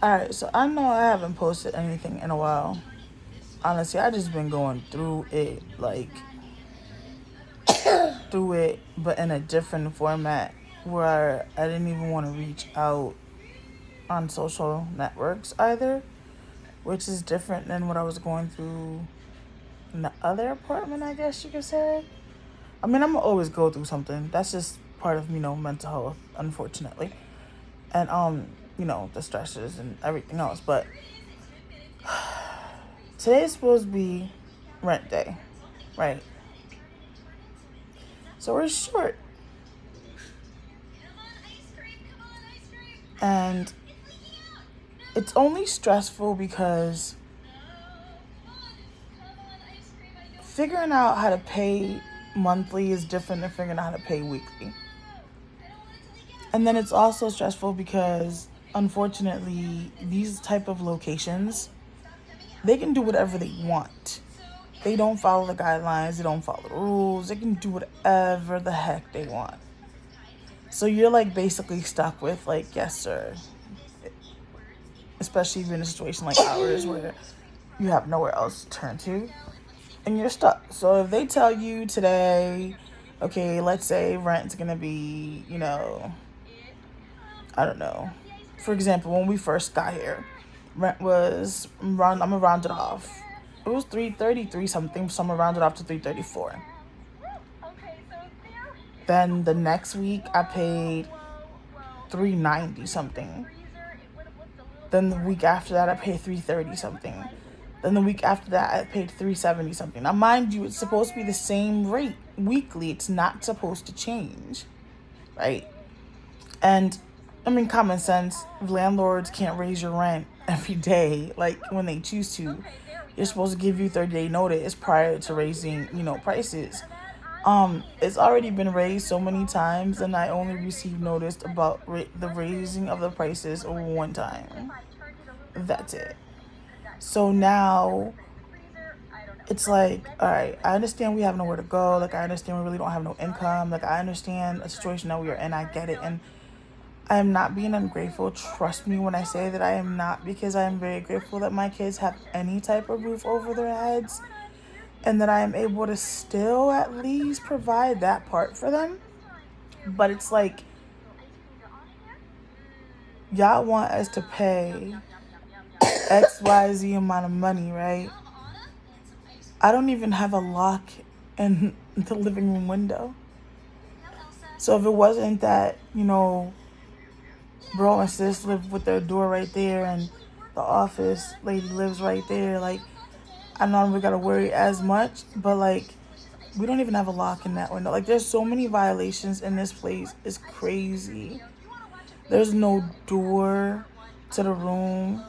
Alright, so I know I haven't posted anything in a while. Honestly, I just been going through it, through it, but in a different format where I didn't even want to reach out on social networks either, which is different than what I was going through in the other apartment, I guess you could say. I mean, I'm gonna always go through something. That's just part of, mental health, unfortunately. And, the stresses and everything else. But today's supposed to be rent day, right? So we're short. And it's only stressful because figuring out how to pay monthly is different than figuring out how to pay weekly. And then it's also stressful because, unfortunately, these type of locations, they can do whatever they want. They don't follow the guidelines. They don't follow the rules. They can do whatever the heck they want. So you're basically stuck with yes, sir. Especially if you're in a situation like ours where you have nowhere else to turn to and you're stuck. So if they tell you today, okay, let's say rent's gonna be, I don't know. For example, when we first got here, rent was I'm gonna round it off. It was $333 something. Some rounded off to $334. Then the next week I paid $390 something. Then the week after that I paid $330 something. Then the week after that I paid $370 something. Now mind you, it's supposed to be the same rate weekly. It's not supposed to change, right? And I mean, common sense, landlords can't raise your rent every day when they choose to. You're supposed to give you 30-day notice prior to raising, prices. It's already been raised so many times, and I only received notice about the raising of the prices one time. That's it. So now it's all right, I understand we have nowhere to go. I understand we really don't have no income. I understand a situation that we are in. I get it. And I am not being ungrateful. Trust me when I say that I am not, because I am very grateful that my kids have any type of roof over their heads and that I am able to still at least provide that part for them. But it's y'all want us to pay XYZ amount of money, right? I don't even have a lock in the living room window. So if it wasn't that, bro and sis live with their door right there and the office lady lives right there, I know we gotta worry as much, but we don't even have a lock in that window. There's so many violations in this place. It's crazy. There's no door to the room.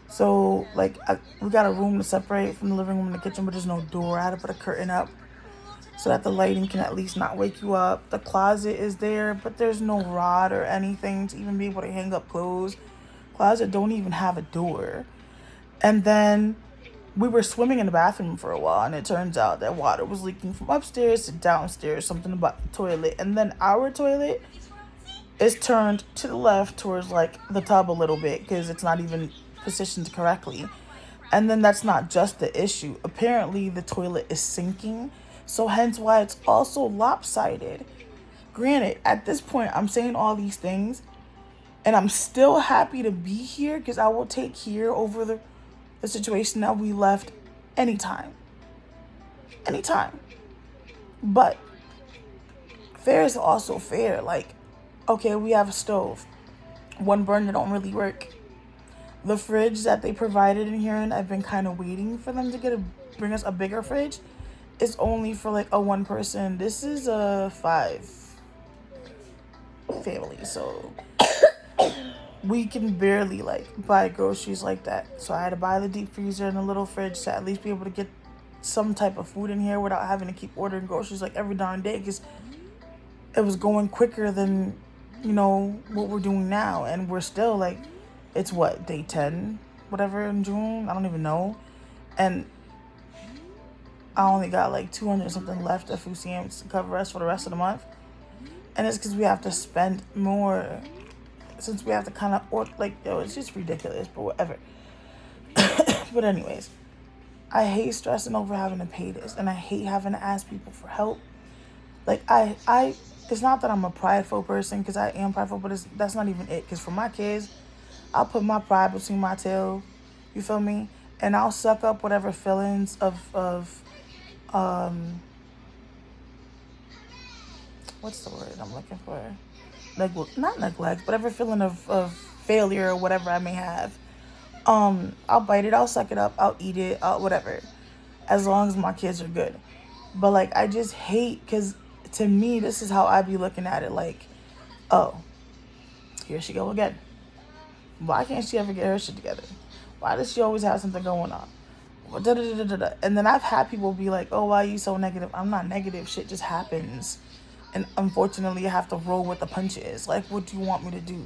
So we got a room to separate from the living room and the kitchen, but there's no door. I had to put a curtain up so that the lighting can at least not wake you up. The closet is there, but there's no rod or anything to even be able to hang up clothes. Closet don't even have a door. And then we were swimming in the bathroom for a while, and it turns out that water was leaking from upstairs to downstairs, something about the toilet. And then our toilet is turned to the left towards the tub a little bit because it's not even positioned correctly. And then that's not just the issue. Apparently the toilet is sinking, so hence why it's also lopsided. Granted, at this point I'm saying all these things and I'm still happy to be here because I will take here over the situation that we left anytime. But fair is also fair. Okay, we have a stove. One burner don't really work. The fridge that they provided in here, and I've been kind of waiting for them to bring us a bigger fridge, is only for a one person. This is a 5 family, so we can barely buy groceries like that. So I had to buy the deep freezer and a little fridge to at least be able to get some type of food in here without having to keep ordering groceries every darn day, because it was going quicker than what we're doing now. And we're still it's day 10 whatever in June, I don't even know, and I only got 200 something left of food stamps to cover us for the rest of the month. And it's because we have to spend more since we have to kind of, or like, yo, it's just ridiculous, but whatever. But anyways, I hate stressing over having to pay this, and I hate having to ask people for help. Like, it's not that I'm a prideful person, because I am prideful, but that's not even it. Because for my kids, I'll put my pride between my tail, you feel me? And I'll suck up whatever feelings of what's the word I'm looking for? Like, not neglect, but whatever feeling of failure or whatever I may have. I'll bite it, I'll suck it up, I'll eat it, whatever, as long as my kids are good. But like, I just hate, because to me, this is how I be looking at it. Like, oh, here she go again. Why can't she ever get her shit together? Why does she always have something going on? And then I've had people be like, oh, why are you so negative? I'm not negative. Shit just happens. And unfortunately, I have to roll with the punches. Like, what do you want me to do?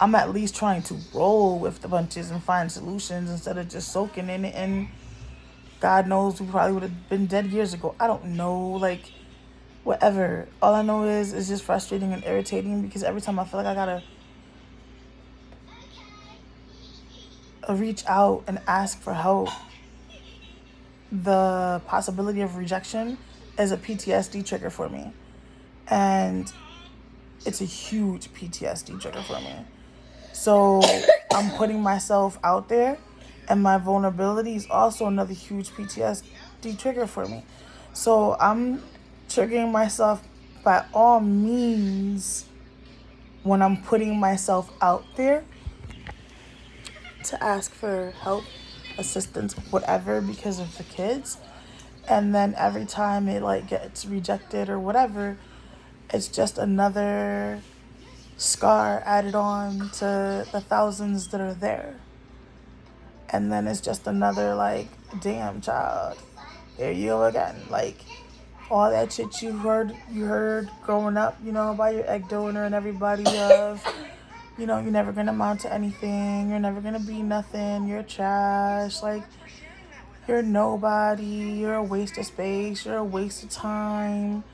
I'm at least trying to roll with the punches and find solutions instead of just soaking in it. And God knows, we probably would have been dead years ago. I don't know. Like, whatever. All I know is it's just frustrating and irritating, because every time I feel like I gotta reach out and ask for help, the possibility of rejection is a PTSD trigger for me. And it's a huge PTSD trigger for me. So I'm putting myself out there, and my vulnerability is also another huge PTSD trigger for me. So I'm triggering myself by all means when I'm putting myself out there to ask for help, assistance, whatever, because of the kids. And then every time it like gets rejected or whatever, it's just another scar added on to the thousands that are there. And then it's just another like, damn, child, here you go again. Like, all that shit you heard growing up, by your egg donor and everybody of, you're never gonna amount to anything, you're never gonna be nothing, you're trash, like, you're nobody, you're a waste of space, you're a waste of time.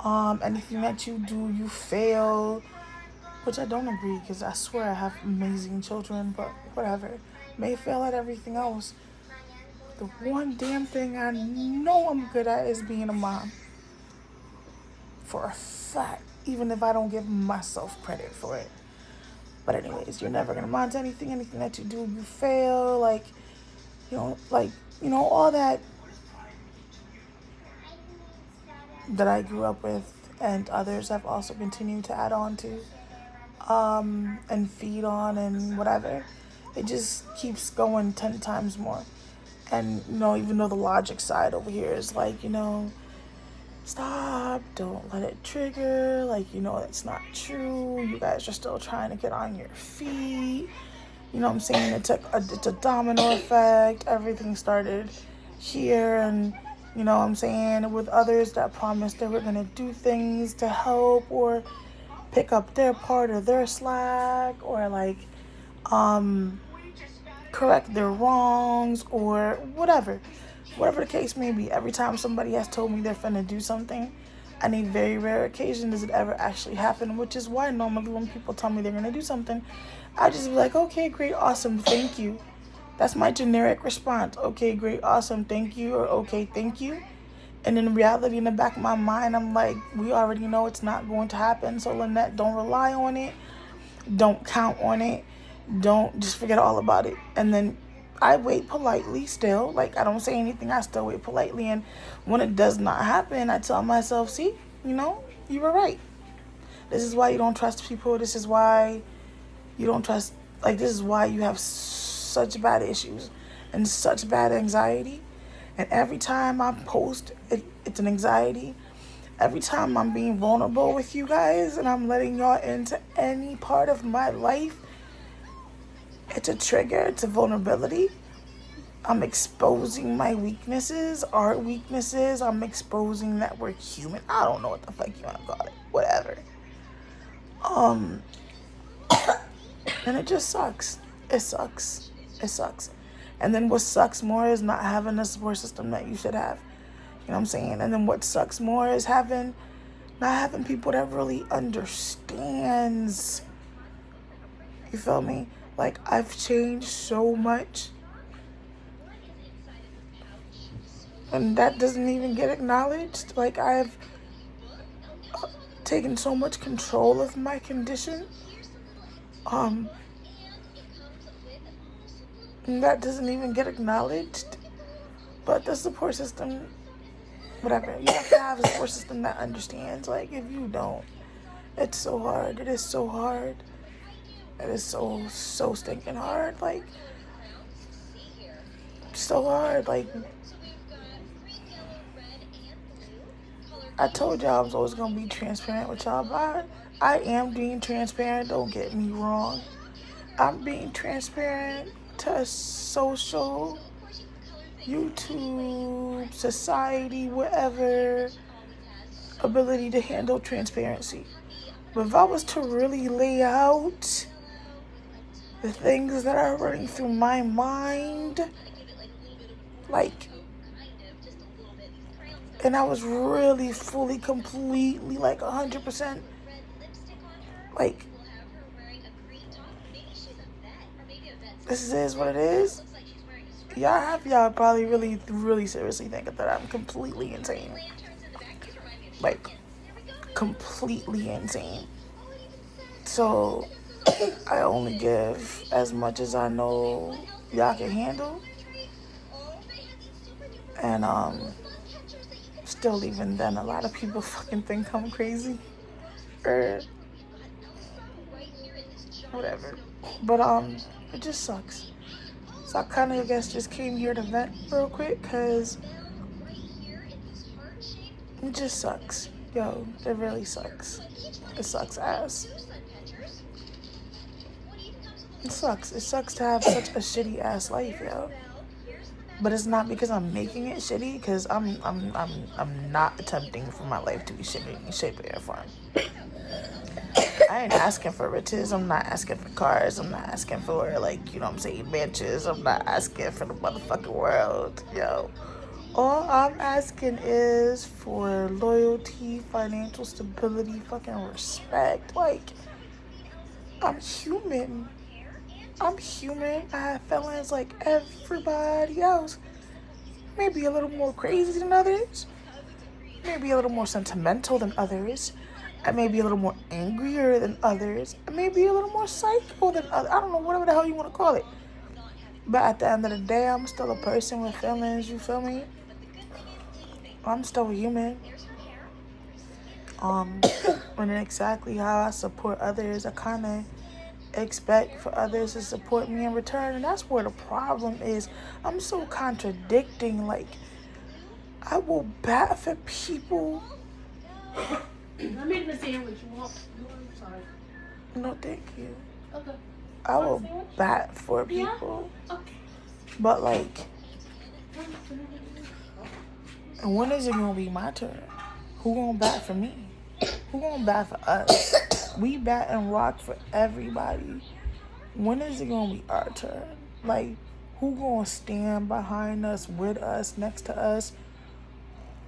Anything that you do, you fail. Which I don't agree, because I swear I have amazing children, but whatever. May fail at everything else. The one damn thing I know I'm good at is being a mom. For a fact, even if I don't give myself credit for it. But anyways, you're never gonna amount to anything. Anything that you do, you fail. Like, all that I grew up with, and others have also continued to add on to. And feed on and whatever. It just keeps going 10 times more. And, even though the logic side over here is like, stop, don't let it trigger, like, that's not true, you guys are still trying to get on your feet, what I'm saying, it's a domino effect, everything started here, and, what I'm saying, with others that promised they were going to do things to help, or pick up their part of their slack, or like correct their wrongs, or whatever the case may be. Every time somebody has told me they're finna do something, on a very rare occasion does it ever actually happen, which is why normally when people tell me they're gonna do something, I just be like, okay, great, awesome, thank you. That's my generic response. Okay, great, awesome, thank you, or okay, thank you. And in reality, in the back of my mind, I'm like, we already know it's not going to happen. So, Lynette, don't rely on it. Don't count on it. Don't just forget all about it. And then I wait politely still. Like, I don't say anything. I still wait politely. And when it does not happen, I tell myself, see, you were right. This is why you don't trust people. This is why you don't trust, like, this is why you have such bad issues and such bad anxiety. And every time I post, it's an anxiety. Every time I'm being vulnerable with you guys and I'm letting y'all into any part of my life, it's a trigger, it's a vulnerability. I'm exposing my weaknesses, our weaknesses. I'm exposing that we're human. I don't know what the fuck you want to call it. Whatever. And it just sucks. It sucks. And then what sucks more is not having a support system that you should have. You know what I'm saying? And then what sucks more is not having people that really understands You feel me? Like, I've changed so much. And that doesn't even get acknowledged. Like, I've taken so much control of my condition. And that doesn't even get acknowledged. But the support system, whatever. You have to have a support system that understands. Like, if you don't, it's so hard. It is so hard. It is so stinking hard. Like, so hard. Like, I told y'all I was always going to be transparent with y'all, but I am being transparent. Don't get me wrong. I'm being transparent to social, YouTube, society, whatever ability to handle transparency. But if I was to really lay out the things that are running through my mind, like, and I was really, fully, completely, like, 100%, like, this is what it is. Y'all probably really seriously thinking that I'm completely insane. Like, completely insane. So, I only give as much as I know y'all can handle. And, still, even then, a lot of people fucking think I'm crazy. Or whatever. But, it just sucks. So I kind of, I guess, just came here to vent real quick, because it just sucks. Yo, it really sucks. It sucks ass. It sucks. It sucks to have such a shitty ass life, yo. But it's not because I'm making it shitty, because I'm not attempting for my life to be shitty in any shape or form. I ain't asking for riches. I'm not asking for cars. I'm not asking for, like, you know what I'm saying, mansions. I'm not asking for the motherfucking world, yo. All I'm asking is for loyalty, financial stability, fucking respect. Like, I'm human. I'm human. I have feelings like everybody else. Maybe a little more crazy than others. Maybe a little more sentimental than others. I may be a little more angrier than others. I may be a little more psycho than others. I don't know, whatever the hell you want to call it. But at the end of the day, I'm still a person with feelings, you feel me? I'm still human. And exactly how I support others, I kind of expect for others to support me in return. And that's where the problem is. I'm so contradicting. Like, I will bat for people. I'm making a sandwich. You want? I'm sorry. No, thank you. Okay. I will bat for people. Yeah? Okay. But, like, and when is it going to be my turn? Who going to bat for me? Who going to bat for us? We bat and rock for everybody. When is it going to be our turn? Like, who going to stand behind us, with us, next to us?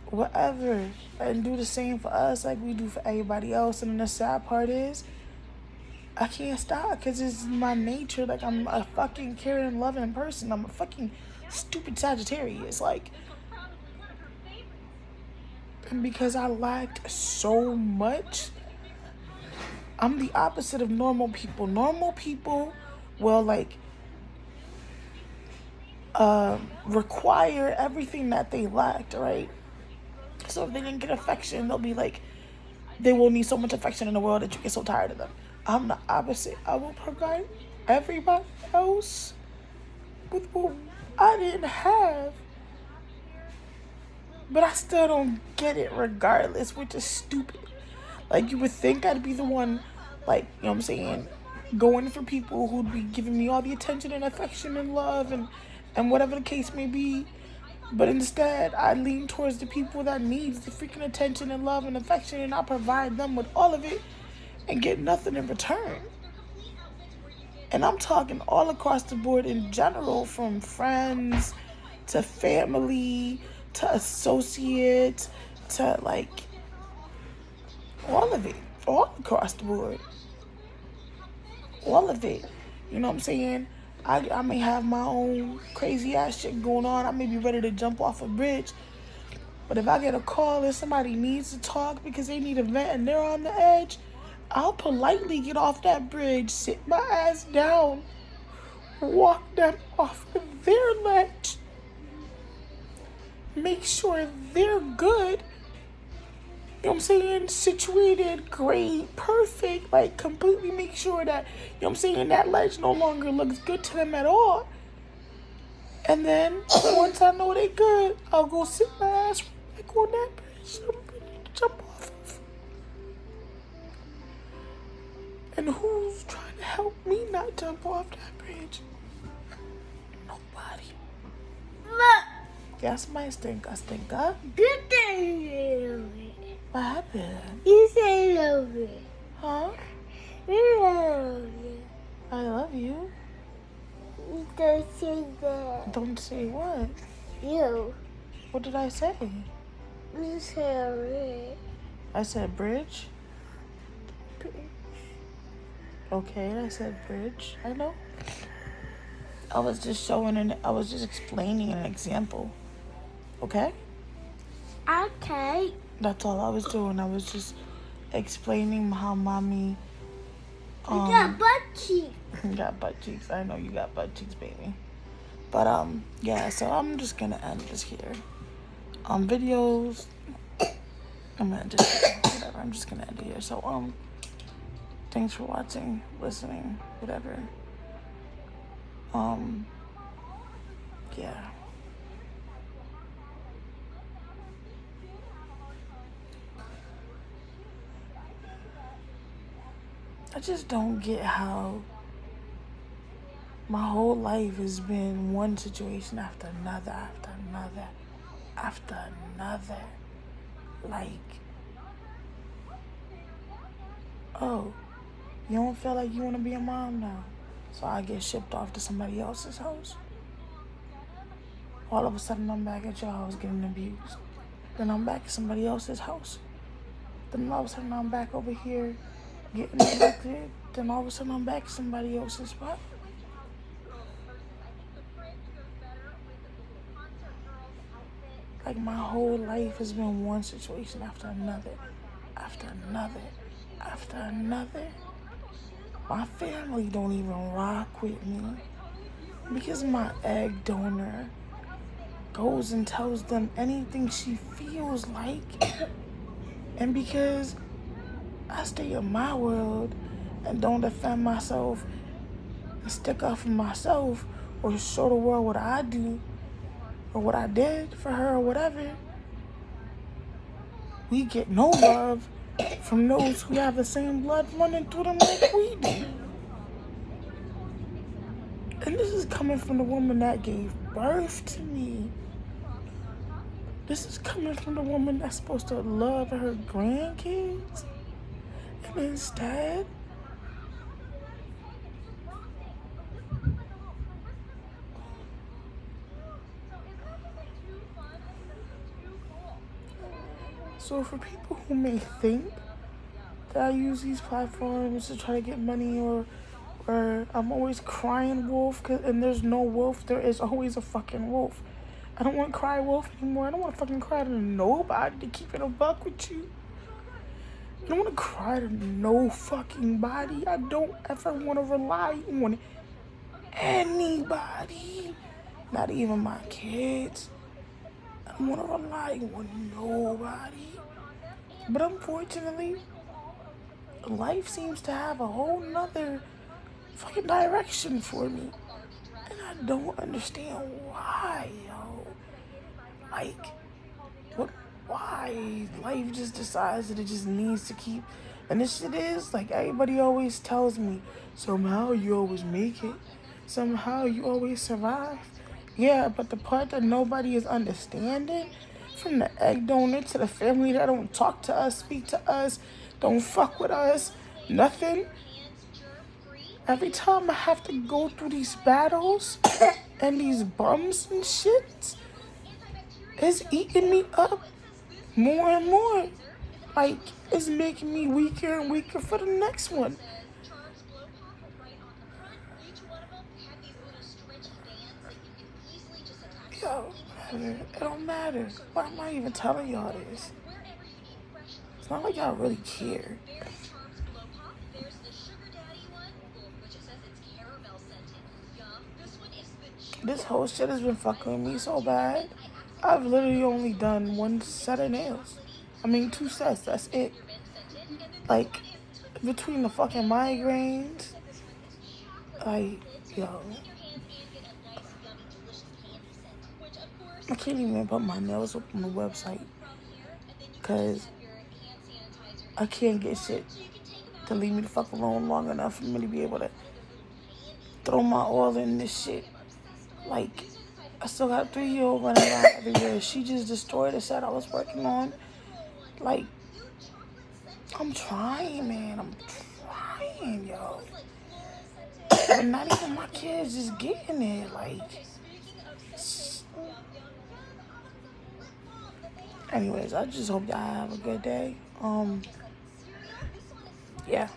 Whatever. And do the same for us like we do for everybody else. And the sad part is, I can't stop, because it's my nature. Like, I'm a fucking caring, loving person. I'm a fucking stupid Sagittarius. Like, and because I lacked so much, I'm the opposite of normal people. Normal people will, like, require everything that they lacked, right? So if they didn't get affection, they'll be like, they will need so much affection in the world that you get so tired of them. I'm the opposite. I will provide everybody else with what I didn't have. But I still don't get it regardless, which is stupid. Like, you would think I'd be the one, like, you know what I'm saying, going for people who'd be giving me all the attention and affection and love and whatever the case may be. But instead, I lean towards the people that needs the freaking attention and love and affection, and I provide them with all of it and get nothing in return. And I'm talking all across the board in general, from friends to family to associates to, like, all of it, all across the board. all of it. You know what I'm saying? I may have my own crazy ass shit going on. I may be ready to jump off a bridge. But if I get a call and somebody needs to talk because they need a vent and they're on the edge, I'll politely get off that bridge, sit my ass down, walk them off their ledge, make sure they're good. You know what I'm saying? Situated, great, perfect. Like, completely make sure that, you know what I'm saying, that ledge no longer looks good to them at all. And then, once I know they good, I'll go sit my ass back on that bridge. I'm ready to jump off of. And who's trying to help me not jump off that bridge? Nobody. Yeah, somebody stink. I stink up. What happened? You say love me. Huh? You love me. I love you. You don't say that. Don't say what? You. What did I say? You say I said bridge. Okay, I said bridge. I know. I was just I was just explaining an example. Okay? okay. That's all I was doing. I was just explaining how mommy You got butt cheeks. got butt cheeks. I know you got butt cheeks, baby. But yeah, so I'm just gonna end this here. Videos. I'm gonna end it here. Whatever. I'm just gonna end it here. So thanks for watching, listening, whatever. Yeah. I just don't get how my whole life has been one situation after another, after another, after another. Like, oh, you don't feel like you want to be a mom now, so I get shipped off to somebody else's house. All of a sudden, I'm back at your house getting abused. Then I'm back at somebody else's house. Then all of a sudden, I'm back over here getting neglected. Then all of a sudden, I'm back at somebody else's spot. Like, my whole life has been one situation after another, after another, after another. My family don't even rock with me because my egg donor goes and tells them anything she feels like. And because I stay in my world and don't defend myself and stick up for myself or show the world what I do or what I did for her or whatever, we get no love from those who have the same blood running through them like we do. And this is coming from the woman that gave birth to me. This is coming from the woman that's supposed to love her grandkids. And instead, so for people who may think that I use these platforms to try to get money or I'm always crying wolf, and there's no wolf, there is always a fucking wolf. I don't want to cry wolf anymore. I don't want to fucking cry to nobody, to keep it a buck with you. I don't want to cry to no fucking body. I don't ever want to rely on anybody, not even my kids. I don't want to rely on nobody. But unfortunately, life seems to have a whole nother fucking direction for me. And I don't understand why, yo. Like, why? Life just decides that it just needs to keep. And this shit is, like, everybody always tells me, somehow you always make it. Somehow you always survive. Yeah, but the part that nobody is understanding, from the egg donor to the family that don't talk to us, speak to us, don't fuck with us, nothing. Every time I have to go through these battles and these bums and shit, it's eating me up more and more. Like, it's making me weaker and weaker for the next one. matter. It don't matter. Why am I even telling y'all this? It's not like y'all really care. This whole shit has been fucking with me so bad. I've literally only done one set of nails. I mean, 2 sets. That's it. Like, between the fucking migraines, like, yo. I can't even put my nails up on the website because I can't get shit to leave me the fuck alone long enough for me to be able to throw my all in this shit. Like, I still got 3-year-old running around everywhere. She just destroyed the set I was working on. Like, I'm trying, man. I'm trying, yo. But not even my kids just getting it. Like, anyways, I just hope y'all have a good day. Yeah.